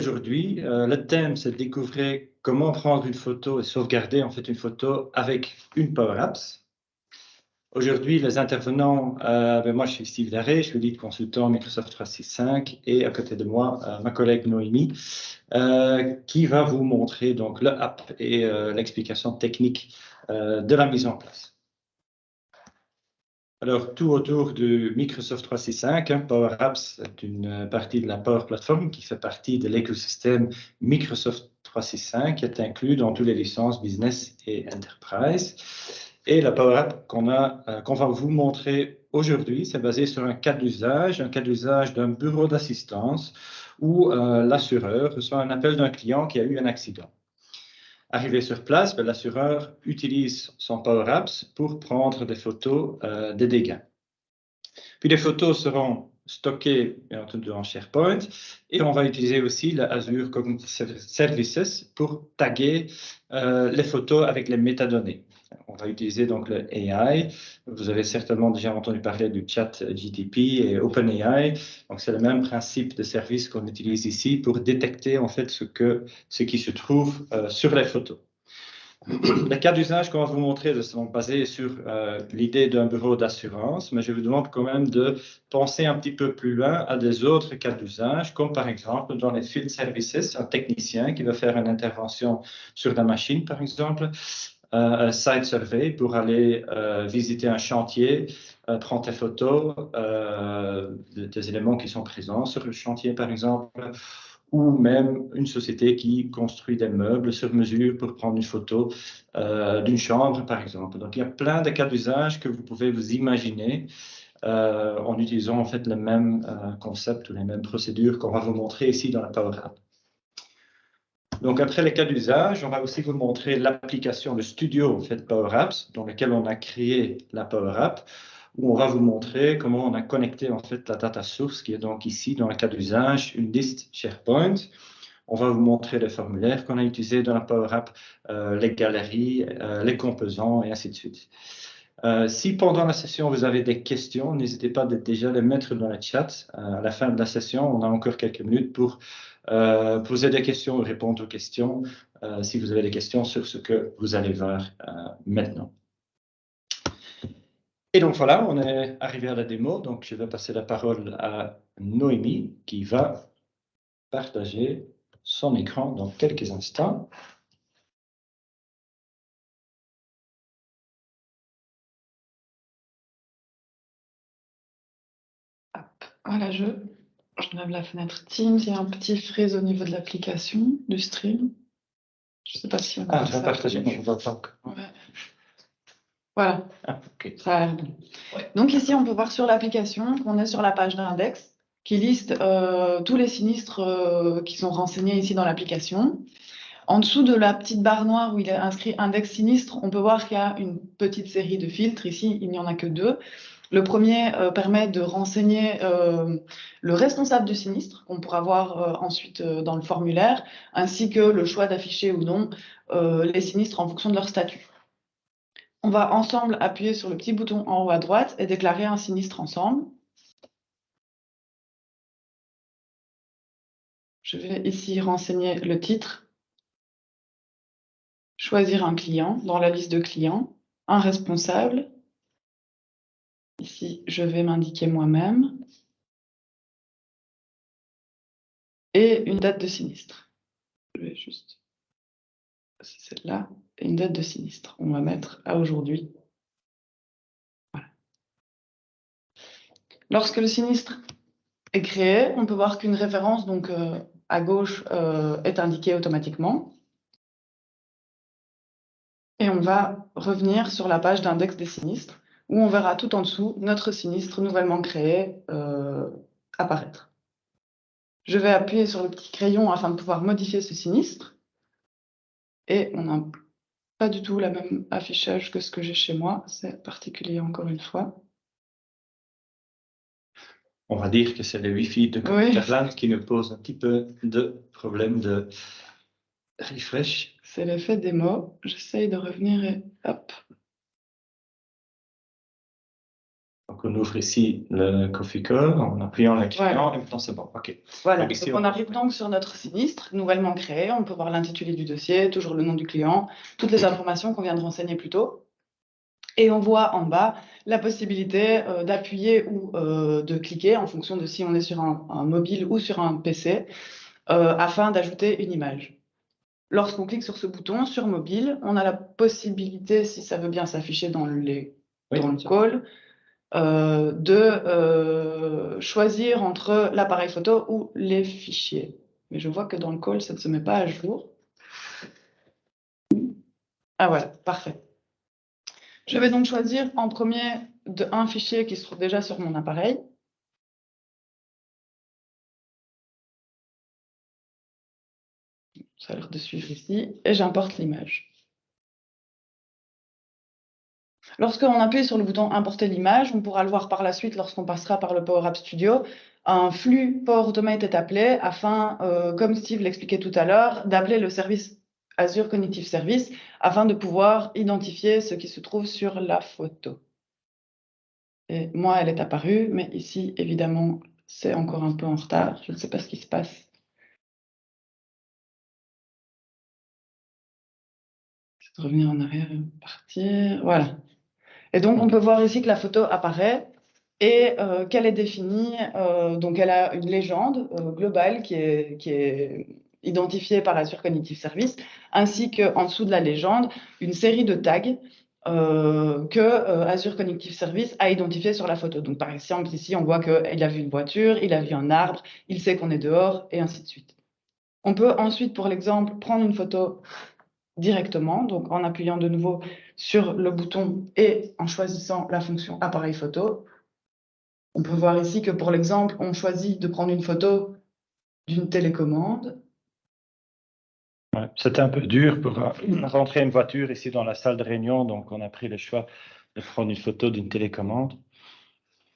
Aujourd'hui, le thème, c'est de découvrir comment prendre une photo et sauvegarder en fait une photo avec une Power Apps. Aujourd'hui, les intervenants, moi je suis Steve Daré, je suis lead consultant Microsoft 365 et à côté de moi, ma collègue Noémie, qui va vous montrer donc le app et l'explication technique de la mise en place. Alors, tout autour de Microsoft 365, Power Apps est une partie de la Power Platform qui fait partie de l'écosystème Microsoft 365 qui est inclus dans toutes les licences Business et Enterprise. Et la Power App qu'on va vous montrer aujourd'hui, c'est basé sur un cas d'usage d'un bureau d'assistance où l'assureur reçoit un appel d'un client qui a eu un accident. Arrivé sur place, l'assureur utilise son Power Apps pour prendre des photos des dégâts. Puis les photos seront stockées bien entendu en SharePoint et on va utiliser aussi le Azure Cognitive Services pour taguer les photos avec les métadonnées. On va utiliser donc le AI. Vous avez certainement déjà entendu parler du chat GTP et OpenAI. Donc c'est le même principe de service qu'on utilise ici pour détecter en fait ce qui se trouve sur les photos. Le cas d'usage qu'on va vous montrer sont basés sur l'idée d'un bureau d'assurance, mais je vous demande quand même de penser un petit peu plus loin à des autres cas d'usage, comme par exemple dans les field services, un technicien qui va faire une intervention sur la machine, par exemple, un site survey pour aller visiter un chantier, prendre des photos des éléments qui sont présents sur le chantier, par exemple, ou même une société qui construit des meubles sur mesure pour prendre une photo d'une chambre, par exemple. Donc, il y a plein de cas d'usage que vous pouvez vous imaginer en utilisant en fait le même concept ou les mêmes procédures qu'on va vous montrer ici dans la Power App. Donc, après les cas d'usage, on va aussi vous montrer l'application de Studio en fait, Power Apps, dans laquelle on a créé la Power App, où on va vous montrer comment on a connecté en fait la data source, qui est donc ici, dans le cas d'usage, une liste SharePoint. On va vous montrer les formulaires qu'on a utilisés dans la Power App, les galeries, les composants, et ainsi de suite. Si pendant la session, vous avez des questions, n'hésitez pas déjà les mettre dans le chat. À la fin de la session, on a encore quelques minutes pour poser des questions ou répondre aux questions, si vous avez des questions sur ce que vous allez voir maintenant. Et donc voilà, on est arrivé à la démo. Donc je vais passer la parole à Noémie qui va partager son écran dans quelques instants. Voilà, je lève la fenêtre Teams. Il y a un petit frise au niveau de l'application, du stream. Je ne sais pas si on a je vais partager, je vois pas. Ouais. Voilà, Okay. Ça a l'air bon. Ouais. Donc ici, on peut voir sur l'application qu'on est sur la page d'index qui liste tous les sinistres qui sont renseignés ici dans l'application. En dessous de la petite barre noire où il est inscrit index sinistre, on peut voir qu'il y a une petite série de filtres. Ici, il n'y en a que 2. Le premier permet de renseigner le responsable du sinistre, qu'on pourra voir ensuite dans le formulaire, ainsi que le choix d'afficher ou non les sinistres en fonction de leur statut. On va ensemble appuyer sur le petit bouton en haut à droite et déclarer un sinistre ensemble. Je vais ici renseigner le titre, choisir un client dans la liste de clients, un responsable. Ici, je vais m'indiquer moi-même. Et une date de sinistre. Je vais juste passer celle-là. Et une date de sinistre. On va mettre à aujourd'hui. Voilà. Lorsque le sinistre est créé, on peut voir qu'une référence donc, à gauche est indiquée automatiquement. Et on va revenir sur la page d'index des sinistres, où on verra tout en dessous notre sinistre nouvellement créé apparaître. Je vais appuyer sur le petit crayon afin de pouvoir modifier ce sinistre. Et on n'a pas du tout le même affichage que ce que j'ai chez moi. C'est particulier encore une fois. On va dire que c'est le Wi-Fi de Computerland qui nous pose un petit peu de problème de refresh. C'est l'effet démo. J'essaye de revenir et hop. Donc, on ouvre ici le Coffee Call en appuyant le client et maintenant c'est bon. OK. Voilà, Donc, ici, donc on arrive donc sur notre sinistre nouvellement créé. On peut voir l'intitulé du dossier, toujours le nom du client, toutes les informations qu'on vient de renseigner plus tôt. Et on voit en bas la possibilité d'appuyer ou de cliquer en fonction de si on est sur un mobile ou sur un PC afin d'ajouter une image. Lorsqu'on clique sur ce bouton sur mobile, on a la possibilité, si ça veut bien s'afficher dans le call, de choisir entre l'appareil photo ou les fichiers. Mais je vois que dans le call, ça ne se met pas à jour. Ah voilà, parfait. Je vais donc choisir en premier un fichier qui se trouve déjà sur mon appareil. Ça a l'air de suivre ici, et j'importe l'image. Lorsqu'on appuie sur le bouton importer l'image, on pourra le voir par la suite lorsqu'on passera par le Power Apps Studio. Un flux Power Automate est appelé afin, comme Steve l'expliquait tout à l'heure, d'appeler le service Azure Cognitive Service afin de pouvoir identifier ce qui se trouve sur la photo. Et moi, elle est apparue, mais ici, évidemment, c'est encore un peu en retard. Je ne sais pas ce qui se passe. Je vais revenir en arrière et partir. Voilà. Et donc, on peut voir ici que la photo apparaît et qu'elle est définie. Donc, elle a une légende globale qui est identifiée par Azure Cognitive Service, ainsi qu'en dessous de la légende, une série de tags que Azure Cognitive Service a identifiés sur la photo. Donc, par exemple, ici, on voit qu'il a vu une voiture, il a vu un arbre, il sait qu'on est dehors, et ainsi de suite. On peut ensuite, pour l'exemple, prendre une photo directement, donc en appuyant de nouveau sur le bouton et en choisissant la fonction appareil photo. On peut voir ici que pour l'exemple, on choisit de prendre une photo d'une télécommande. Ouais, c'était un peu dur pour rentrer une voiture ici dans la salle de réunion, donc on a pris le choix de prendre une photo d'une télécommande.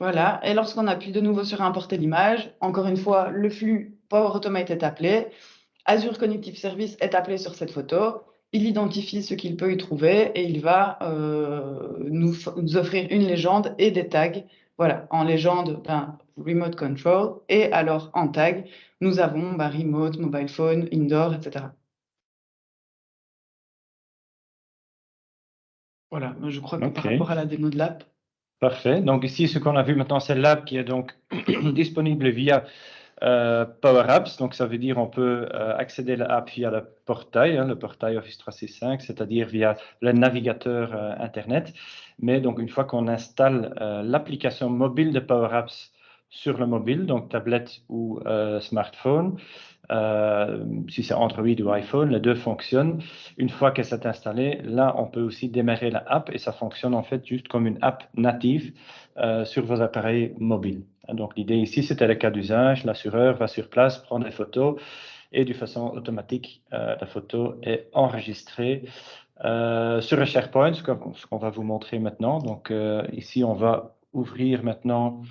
Voilà, et lorsqu'on appuie de nouveau sur importer l'image, encore une fois, le flux Power Automate est appelé. Azure Cognitive Service est appelé sur cette photo. Il identifie ce qu'il peut y trouver et il va nous offrir une légende et des tags. Voilà, en légende, Remote Control. Et alors, en tag, nous avons Remote, Mobile Phone, Indoor, etc. Voilà, je crois que par rapport à la démo de l'app. Parfait. Donc ici, ce qu'on a vu maintenant, c'est l'app qui est donc disponible via Power Apps. Donc ça veut dire on peut accéder à l'app via le portail Office 365, c'est-à-dire via le navigateur Internet. Mais donc une fois qu'on installe l'application mobile de Power Apps sur le mobile, donc tablette ou smartphone, si c'est Android ou iPhone, les deux fonctionnent. Une fois que c'est installé, là, on peut aussi démarrer la app et ça fonctionne en fait juste comme une app native sur vos appareils mobiles. Donc, l'idée ici, c'était le cas d'usage. L'assureur va sur place, prendre des photos et de façon automatique, la photo est enregistrée sur le SharePoint, ce qu'on va vous montrer maintenant. Donc, ici, on va ouvrir maintenant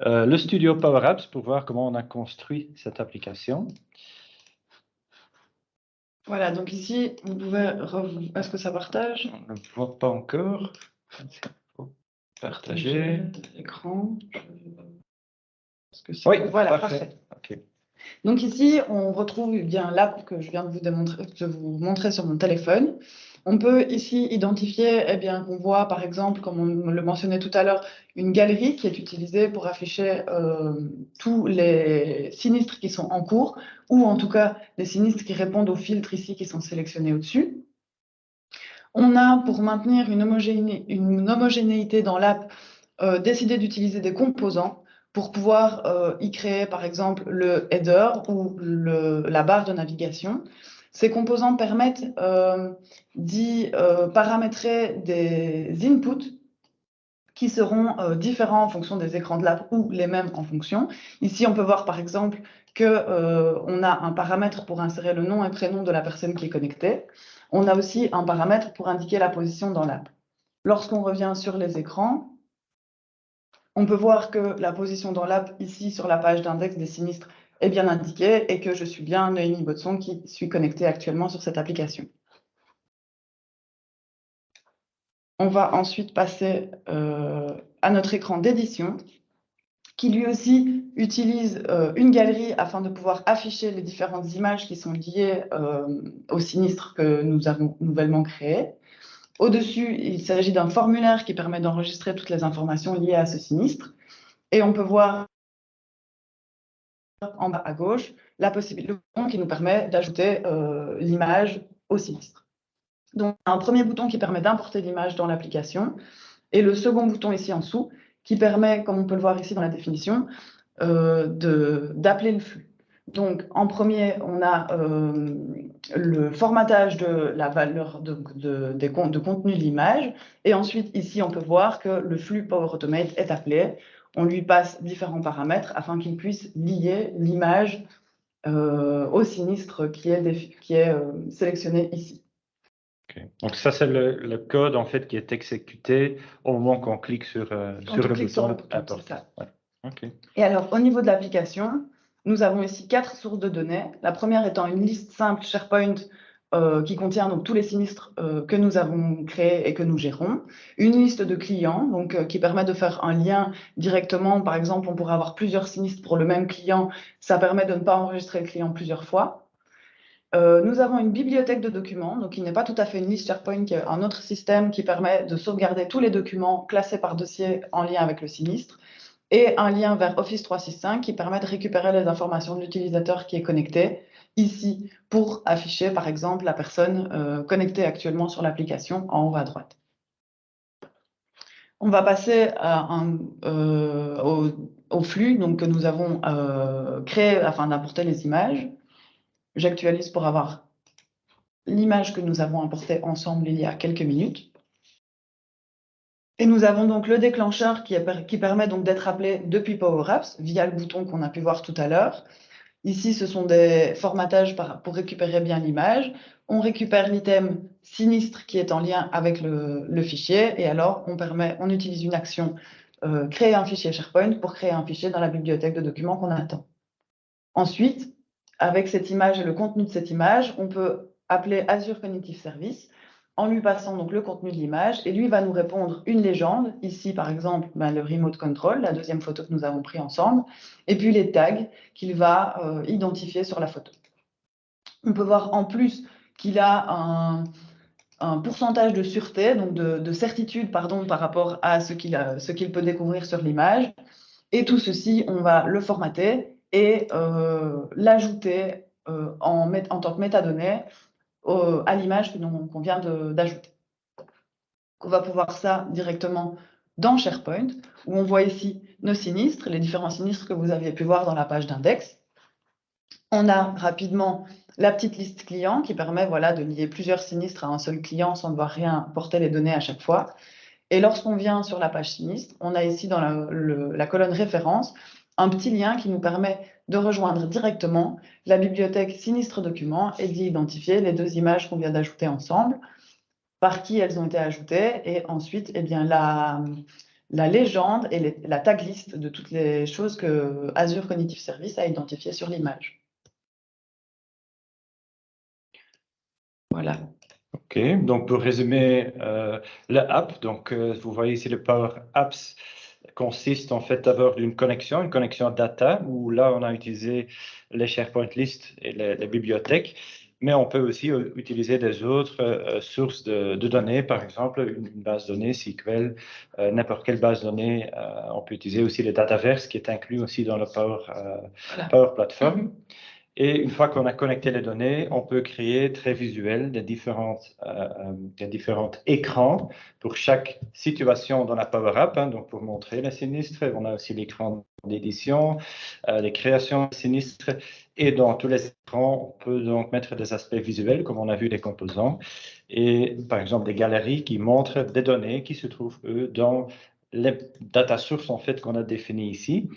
le studio Power Apps pour voir comment on a construit cette application. Voilà, donc ici, vous pouvez... Est-ce que ça partage? On ne le voit pas encore. Partager. L'écran. Oui, voilà, parfait. Okay. Donc ici, on retrouve bien l'app que je viens de vous montrer sur mon téléphone. On peut ici identifier qu'on voit, par exemple, comme on le mentionnait tout à l'heure, une galerie qui est utilisée pour afficher tous les sinistres qui sont en cours, ou en tout cas les sinistres qui répondent aux filtres ici qui sont sélectionnés au-dessus. On a, pour maintenir une homogénéité dans l'app, décidé d'utiliser des composants pour pouvoir y créer, par exemple, le header ou la barre de navigation. Ces composants permettent d'y paramétrer des inputs qui seront différents en fonction des écrans de l'app ou les mêmes en fonction. Ici, on peut voir, par exemple, qu'on a un paramètre pour insérer le nom et prénom de la personne qui est connectée. On a aussi un paramètre pour indiquer la position dans l'app. Lorsqu'on revient sur les écrans, on peut voir que la position dans l'app, ici, sur la page d'index des sinistres, est bien indiquée et que je suis bien Noémie Botson qui suis connectée actuellement sur cette application. On va ensuite passer à notre écran d'édition, qui lui aussi utilise une galerie afin de pouvoir afficher les différentes images qui sont liées au sinistre que nous avons nouvellement créé. Au-dessus, il s'agit d'un formulaire qui permet d'enregistrer toutes les informations liées à ce sinistre. Et on peut voir en bas à gauche la possibilité qui nous permet d'ajouter l'image au sinistre. Donc, un premier bouton qui permet d'importer l'image dans l'application et le second bouton ici en dessous qui permet, comme on peut le voir ici dans la définition, d'appeler le flux. Donc, en premier, on a le formatage de la valeur de contenu de l'image. Et ensuite, ici, on peut voir que le flux Power Automate est appelé. On lui passe différents paramètres afin qu'il puisse lier l'image au sinistre qui est sélectionné ici. Okay. Donc ça, c'est le code en fait qui est exécuté au moment qu'on clique sur le bouton. C'est ça. Ouais. Okay. Et alors, au niveau de l'application, nous avons ici 4 sources de données. La première étant une liste simple SharePoint qui contient donc tous les sinistres que nous avons créés et que nous gérons. Une liste de clients donc, qui permet de faire un lien directement. Par exemple, on pourrait avoir plusieurs sinistres pour le même client. Ça permet de ne pas enregistrer le client plusieurs fois. Nous avons une bibliothèque de documents, donc qui n'est pas tout à fait une liste SharePoint, qui est un autre système qui permet de sauvegarder tous les documents classés par dossier en lien avec le sinistre, et un lien vers Office 365 qui permet de récupérer les informations de l'utilisateur qui est connecté, ici, pour afficher, par exemple, la personne connectée actuellement sur l'application en haut à droite. On va passer au flux donc, que nous avons créé afin d'importer les images. J'actualise pour avoir l'image que nous avons importée ensemble il y a quelques minutes. Et nous avons donc le déclencheur qui permet donc d'être appelé depuis Power Apps via le bouton qu'on a pu voir tout à l'heure. Ici, ce sont des formatages pour récupérer bien l'image. On récupère l'item sinistre qui est en lien avec le fichier. Et alors, on utilise une action créer un fichier SharePoint pour créer un fichier dans la bibliothèque de documents qu'on attend. Ensuite, avec cette image et le contenu de cette image, on peut appeler Azure Cognitive Service en lui passant donc le contenu de l'image et lui va nous répondre une légende, ici par exemple le remote control, la deuxième photo que nous avons prise ensemble, et puis les tags qu'il va identifier sur la photo. On peut voir en plus qu'il a un pourcentage de sûreté, donc de certitude pardon, par rapport à ce qu'il peut découvrir sur l'image, et tout ceci, on va le formater et l'ajouter en tant que métadonnées à l'image qu'on vient d'ajouter. On va pouvoir ça directement dans SharePoint, où on voit ici nos sinistres, les différents sinistres que vous aviez pu voir dans la page d'index. On a rapidement la petite liste client qui permet de lier plusieurs sinistres à un seul client sans devoir réimporter les données à chaque fois. Et lorsqu'on vient sur la page sinistre, on a ici dans la colonne référence un petit lien qui nous permet de rejoindre directement la bibliothèque sinistre documents et d'y identifier les deux images qu'on vient d'ajouter ensemble, par qui elles ont été ajoutées, et ensuite la légende et la tag list de toutes les choses que Azure Cognitive Service a identifiées sur l'image. Voilà. OK, donc pour résumer, le app, donc vous voyez ici le Power Apps consiste en fait d'avoir une connexion data, où là on a utilisé les SharePoint List et les bibliothèques, mais on peut aussi utiliser des autres sources de données, par exemple une base de données SQL, n'importe quelle base de données. On peut utiliser aussi le Dataverse qui est inclus aussi dans le Power Platform. Et une fois qu'on a connecté les données, on peut créer très visuel des différents écrans pour chaque situation dans la Power App, donc pour montrer les sinistres. On a aussi l'écran d'édition, les créations de sinistres. Et dans tous les écrans, on peut donc mettre des aspects visuels, comme on a vu des composants. Et par exemple, des galeries qui montrent des données qui se trouvent, eux, dans les data sources en fait, qu'on a définies ici.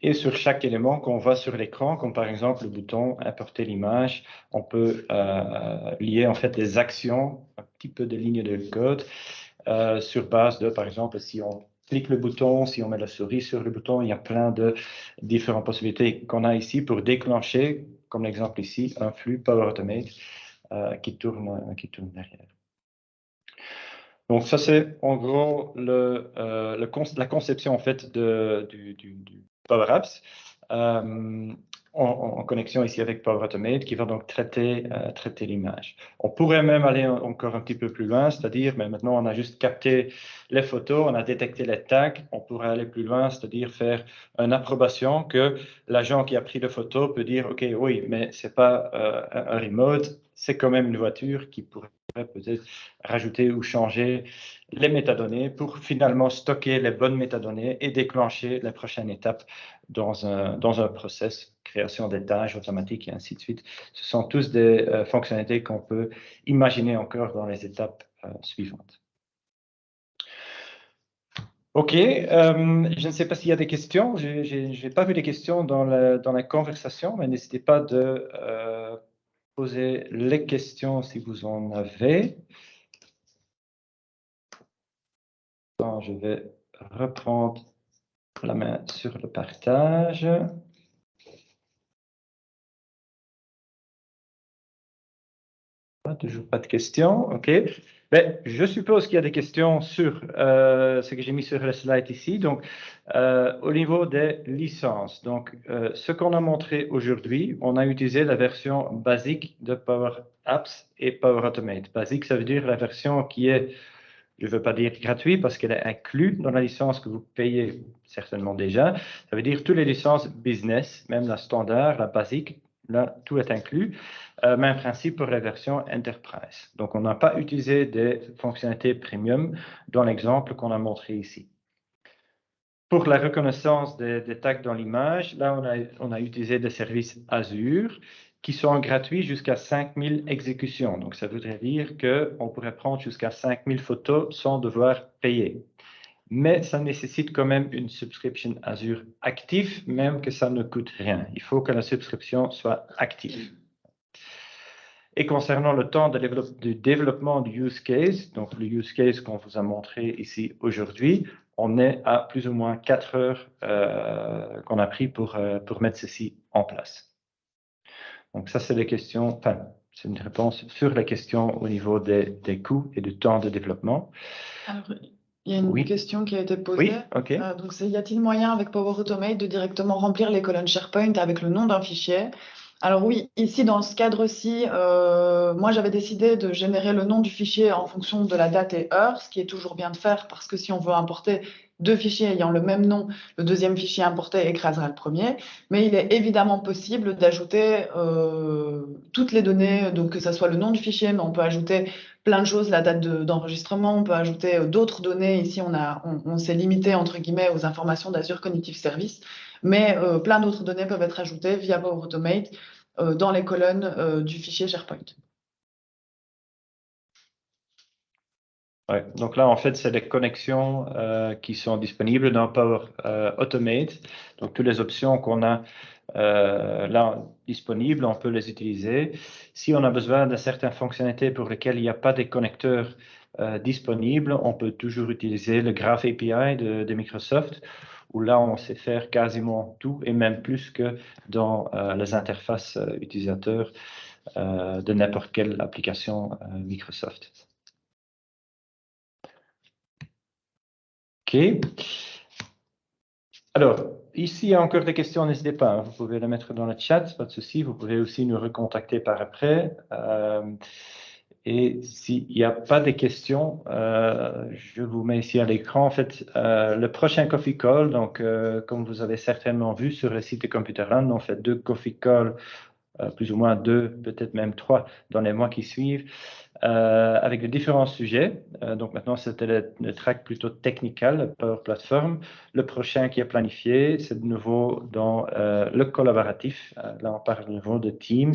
Et sur chaque élément qu'on voit sur l'écran, comme par exemple le bouton importer l'image, on peut lier en fait des actions, un petit peu de lignes de code sur base de, par exemple, si on clique le bouton, si on met la souris sur le bouton, il y a plein de différentes possibilités qu'on a ici pour déclencher, comme l'exemple ici, un flux Power Automate qui tourne derrière. Donc ça, c'est en gros la conception en fait du Power Apps en connexion ici avec Power Automate qui va donc traiter l'image. On pourrait même aller encore un petit peu plus loin, c'est-à-dire, mais maintenant on a juste capté les photos, on a détecté les tags, on pourrait aller plus loin, c'est-à-dire faire une approbation que l'agent qui a pris la photo peut dire, OK, oui, mais c'est pas un remote, c'est quand même une voiture qui pourrait peut-être rajouter ou changer les métadonnées pour finalement stocker les bonnes métadonnées et déclencher les prochaines étapes dans un process, création des tâches automatiques et ainsi de suite. Ce sont tous des fonctionnalités qu'on peut imaginer encore dans les étapes suivantes. OK, je ne sais pas s'il y a des questions. Je n'ai pas vu les questions dans la conversation, mais n'hésitez pas de poser les questions si vous en avez. Je vais reprendre la main sur le partage. Toujours pas de questions, OK. Ben, je suppose qu'il y a des questions sur ce que j'ai mis sur le slide ici. Donc, au niveau des licences, donc, ce qu'on a montré aujourd'hui, on a utilisé la version basique de Power Apps et Power Automate. Basique, ça veut dire la version qui est, je ne veux pas dire gratuite parce qu'elle est inclue dans la licence que vous payez certainement déjà. Ça veut dire toutes les licences business, même la standard, la basique, là, tout est inclus. Même principe pour la version Enterprise. Donc, on n'a pas utilisé des fonctionnalités premium dans l'exemple qu'on a montré ici. Pour la reconnaissance des tags dans l'image, là, on a utilisé des services Azure qui sont gratuits jusqu'à 5000 exécutions. Donc, ça voudrait dire qu'on pourrait prendre jusqu'à 5000 photos sans devoir payer. Mais ça nécessite quand même une subscription Azure active, même que ça ne coûte rien. Il faut que la subscription soit active. Et concernant le temps de développement du use case, donc le use case qu'on vous a montré ici aujourd'hui, on est à plus ou moins 4 heures qu'on a pris pour mettre ceci en place. Donc ça, c'est les questions, enfin, c'est une réponse sur les questions au niveau des coûts et du temps de développement. Alors, il y a une question qui a été posée. Oui, OK. Donc, c'est y a-t-il moyen avec Power Automate de directement remplir les colonnes SharePoint avec le nom d'un fichier? Alors oui, ici dans ce cadre-ci, moi j'avais décidé de générer le nom du fichier en fonction de la date et heure, ce qui est toujours bien de faire parce que si on veut importer deux fichiers ayant le même nom, le deuxième fichier importé écrasera le premier. Mais il est évidemment possible d'ajouter toutes les données, donc que ce soit le nom du fichier, mais on peut ajouter plein de choses, la date d'enregistrement, on peut ajouter d'autres données. Ici, on s'est limité, entre guillemets, aux informations d'Azure Cognitive Service, mais plein d'autres données peuvent être ajoutées via Power Automate dans les colonnes du fichier SharePoint. Ouais, donc là, en fait, c'est les connexions qui sont disponibles dans Power Automate. Donc, toutes les options qu'on a là disponibles, on peut les utiliser. Si on a besoin de certaines fonctionnalités pour lesquelles il n'y a pas de connecteurs disponibles, on peut toujours utiliser le Graph API de Microsoft, où là, on sait faire quasiment tout et même plus que dans les interfaces utilisateurs de n'importe quelle application Microsoft. OK. Alors, ici, il y a encore des questions, n'hésitez pas, hein, vous pouvez les mettre dans le chat, pas de souci. Vous pouvez aussi nous recontacter par après. Et s'il n'y a pas de questions, je vous mets ici à l'écran. En fait, le prochain Coffee Call, donc, comme vous avez certainement vu sur le site de Computerland, on fait 2 Coffee Calls, plus ou moins 2, peut-être même 3 dans les mois qui suivent. Avec de différents sujets. Donc maintenant, c'était le track plutôt technical, Power Platform. Le prochain qui est planifié, c'est de nouveau dans le collaboratif. Là, on parle de nouveau de Teams.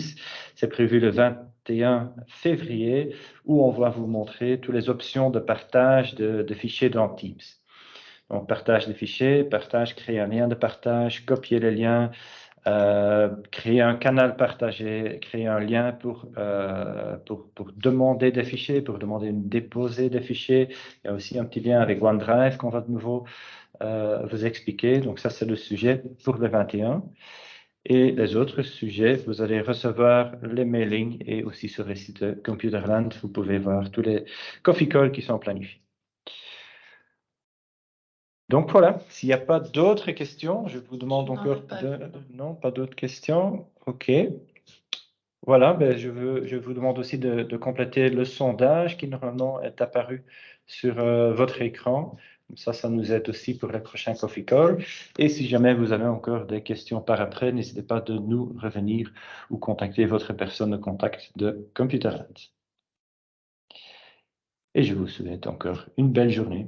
C'est prévu le 21 février, où on va vous montrer toutes les options de partage de fichiers dans Teams. Donc, partage des fichiers, créer un lien de partage, copier les liens, créer un canal partagé, créer un lien pour demander des fichiers, pour demander de déposer des fichiers. Il y a aussi un petit lien avec OneDrive qu'on va de nouveau vous expliquer. Donc ça, c'est le sujet pour le 21. Et les autres sujets, vous allez recevoir les mailings et aussi sur le site Computerland, vous pouvez voir tous les coffee calls qui sont planifiés. Donc voilà, s'il n'y a pas d'autres questions, je vous demande Je n'en encore ai pas de... vu. Non, pas d'autres questions. OK. Voilà, ben je vous demande aussi de compléter le sondage qui normalement est apparu sur votre écran. Ça nous aide aussi pour le prochain Coffee Call. Et si jamais vous avez encore des questions par après, n'hésitez pas de nous revenir ou contacter votre personne de contact de Computerland. Et je vous souhaite encore une belle journée.